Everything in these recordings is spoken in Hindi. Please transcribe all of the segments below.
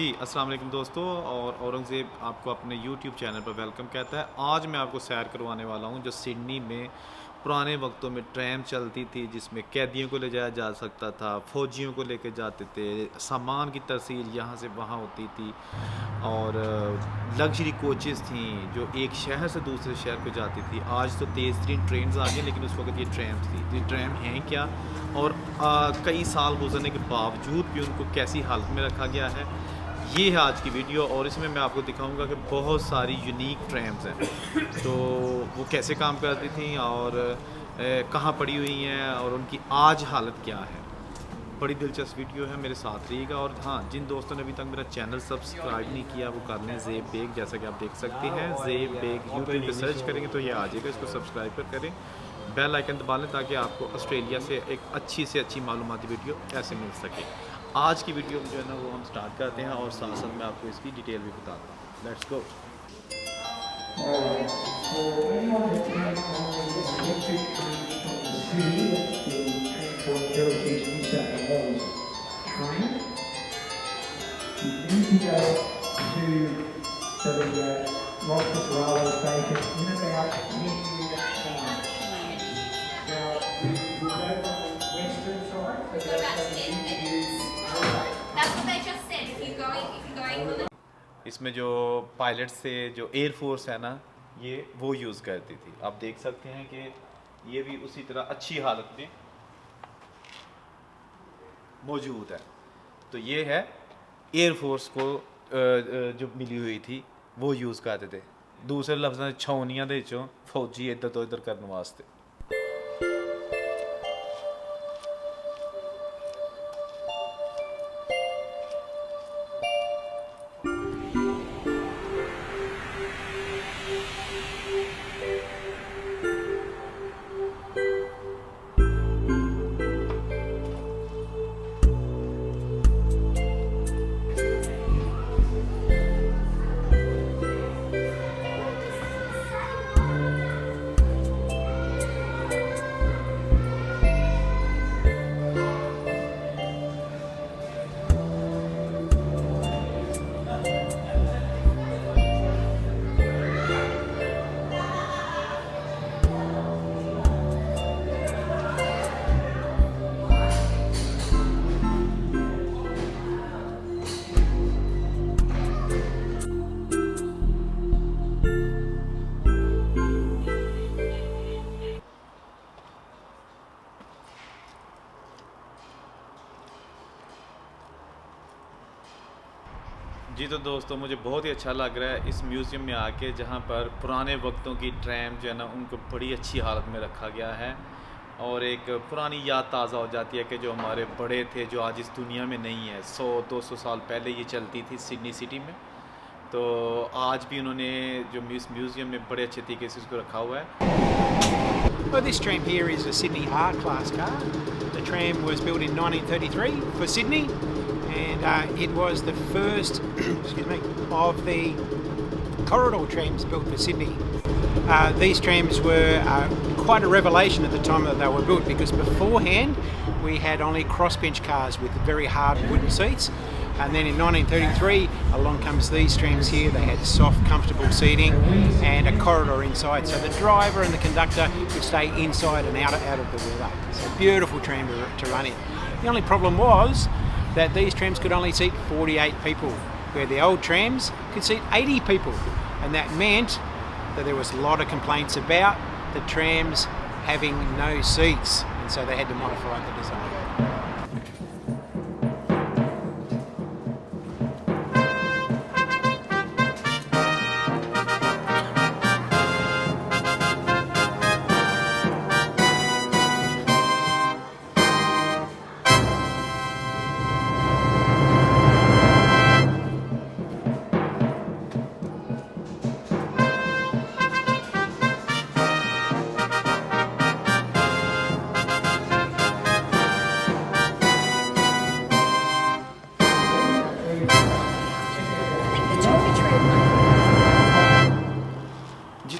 जी, अस्सलाम वालेकुम दोस्तों। और औरंगज़ेब आपको अपने यूट्यूब चैनल पर वेलकम कहता है। आज मैं आपको सैर करवाने वाला हूँ जो सिडनी में पुराने वक्तों में ट्रैम चलती थी, जिसमें कैदियों को ले जाया जा सकता था, फ़ौजियों को लेके जाते थे, सामान की तरसील यहाँ से वहाँ होती थी और लग्जरी कोचेज़ थी जो एक शहर से दूसरे शहर को जाती थी। आज तो तेज़ तरीन ट्रेन्स आ गई, लेकिन उस वक्त ये ट्रैम्स थी। तो ये ट्रैम हैं क्या, और कई साल गुजरने के बावजूद भी उनको कैसी हालत में रखा गया है, ये है आज की वीडियो। और इसमें मैं आपको दिखाऊंगा कि बहुत सारी यूनिक ट्रैम्स हैं, तो वो कैसे काम करती थी और कहाँ पड़ी हुई हैं और उनकी आज हालत क्या है। बड़ी दिलचस्प वीडियो है, मेरे साथ रहिएगा। और हाँ, जिन दोस्तों ने अभी तक मेरा चैनल सब्सक्राइब नहीं किया वो कर लें। ज़ेब बेग, जैसा कि आप देख सकते हैं, ज़ेब बेग यूट्यूब पे सर्च करेंगे तो ये आ जाएगा। इसको सब्सक्राइब कर करें, बेल आइकन दबा लें ताकि आपको ऑस्ट्रेलिया से एक अच्छी से अच्छी मालूमाती वीडियो ऐसे मिल सके। आज की वीडियो जो है ना वो हम स्टार्ट करते हैं और साथ साथ मैं आपको इसकी डिटेल भी बताता हूँ। Let's go. इसमें जो पायलट से जो एयर फोर्स है ना, ये वो यूज़ करती थी। आप देख सकते हैं कि ये भी उसी तरह अच्छी हालत में मौजूद है। तो ये है एयर फोर्स को जो मिली हुई थी वो यूज़ करते थे। दूसरे लफ्ज़ छाउनियां दे चो फौजी इधर तो इधर करने वास्ते। जी तो दोस्तों, मुझे बहुत ही अच्छा लग रहा है इस म्यूज़ियम में आके, जहाँ पर पुराने वक्तों की ट्रैम जो है ना उनको बड़ी अच्छी हालत में रखा गया है और एक पुरानी याद ताज़ा हो जाती है कि जो हमारे बड़े थे जो आज इस दुनिया में नहीं है। 100-200 साल पहले ये चलती थी सिडनी सिटी में। तो आज भी उन्होंने जो म्यूज़ियम में बड़े अच्छे तरीके से इसको रखा हुआ है। Well, this tram here is a Sydney R-Class car. The tram was built in 1933 for Sydney, and it was the first of the corridor trams built for Sydney. These trams were quite a revelation at the time that they were built, because beforehand we had only crossbench cars with very hard wooden seats. And then in 1933, along comes these trams here. They had soft, comfortable seating and a corridor inside, so the driver and the conductor could stay inside and out of the weather. It's a beautiful tram to run in. The only problem was that these trams could only seat 48 people, where the old trams could seat 80 people. And that meant that there was a lot of complaints about the trams having no seats, and so they had to modify the design.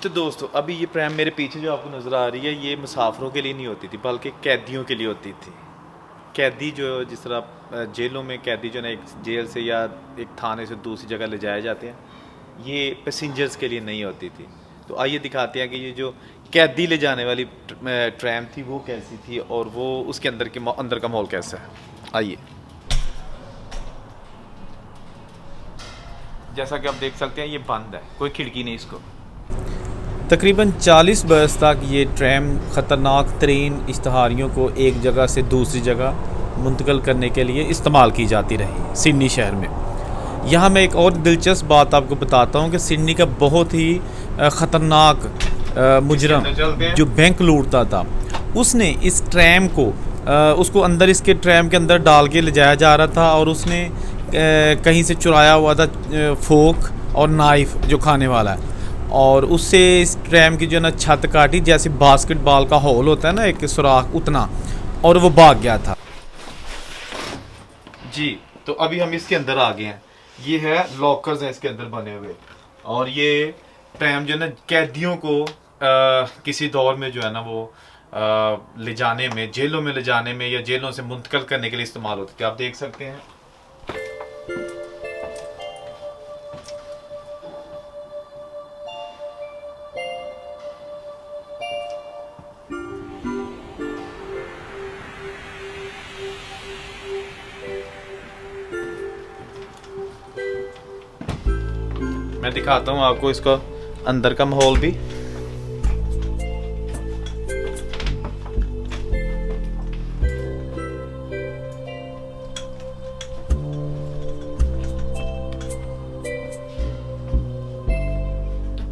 तो दोस्तों, अभी ये प्रेम मेरे पीछे जो आपको नज़र आ रही है, ये मुसाफिरों के लिए नहीं होती थी बल्कि कैदियों के लिए होती थी। कैदी जो जिस तरह जेलों में कैदी जो ना एक जेल से या एक थाने से दूसरी जगह ले जाए जाते हैं, ये पैसेंजर्स के लिए नहीं होती थी। तो आइए दिखाते हैं कि ये जो कैदी ले जाने वाली ट्रैम थी वो कैसी थी और वो उसके अंदर का माहौल कैसा है। आइए, जैसा कि आप देख सकते हैं ये बंद है, कोई खिड़की नहीं इसको। तकरीबन 40 बरस तक ये ट्रैम ख़तरनाक तरीन इश्तहारियों को एक जगह से दूसरी जगह मुंतकिल करने के लिए इस्तेमाल की जाती रही सिडनी शहर में। यहाँ मैं एक और दिलचस्प बात आपको बताता हूँ कि सिडनी का बहुत ही ख़तरनाक मुजरम जो बैंक लूटता था, उसने इस ट्रैम को उसको अंदर इसके ट्रैम के अंदर डाल के ले जाया जा रहा था और उसने कहीं से चुराया हुआ था फोक और नाइफ जो खाने वाला है, और उससे इस ट्रैम की जो ना छत काटी, जैसे बास्केटबॉल का होल होता है ना एक सुराख उतना, और वो भाग गया था। जी, तो अभी हम इसके अंदर आ गए हैं। ये है लॉकर्स हैं इसके अंदर बने हुए, और ये ट्रैम जो है ना कैदियों को किसी दौर में जो है ना वो ले जाने में, जेलों में ले जाने में या जेलों से मुंतकिल करने के लिए इस्तेमाल होती थी। आप देख सकते हैं मैं दिखाता हूँ आपको इसका अंदर का माहौल भी।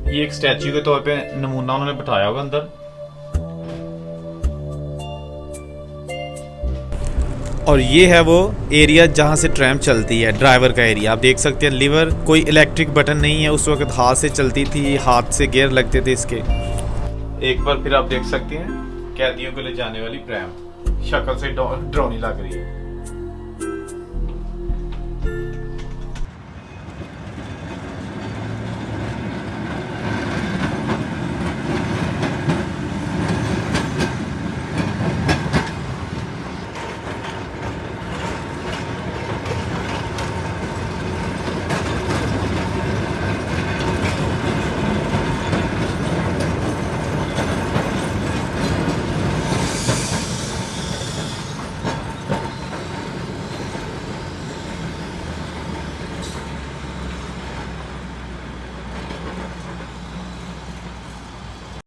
ये एक स्टैच्यू के तौर पे नमूना उन्होंने बिठाया होगा अंदर। और ये है वो एरिया जहाँ से ट्रैम चलती है, ड्राइवर का एरिया। आप देख सकते हैं लीवर, कोई इलेक्ट्रिक बटन नहीं है, उस वक्त हाथ से चलती थी, हाथ से गियर लगते थे इसके। एक बार फिर आप देख सकते हैं कैदियों को ले जाने वाली ट्रैम, शक्ल से डरावनी लग रही है।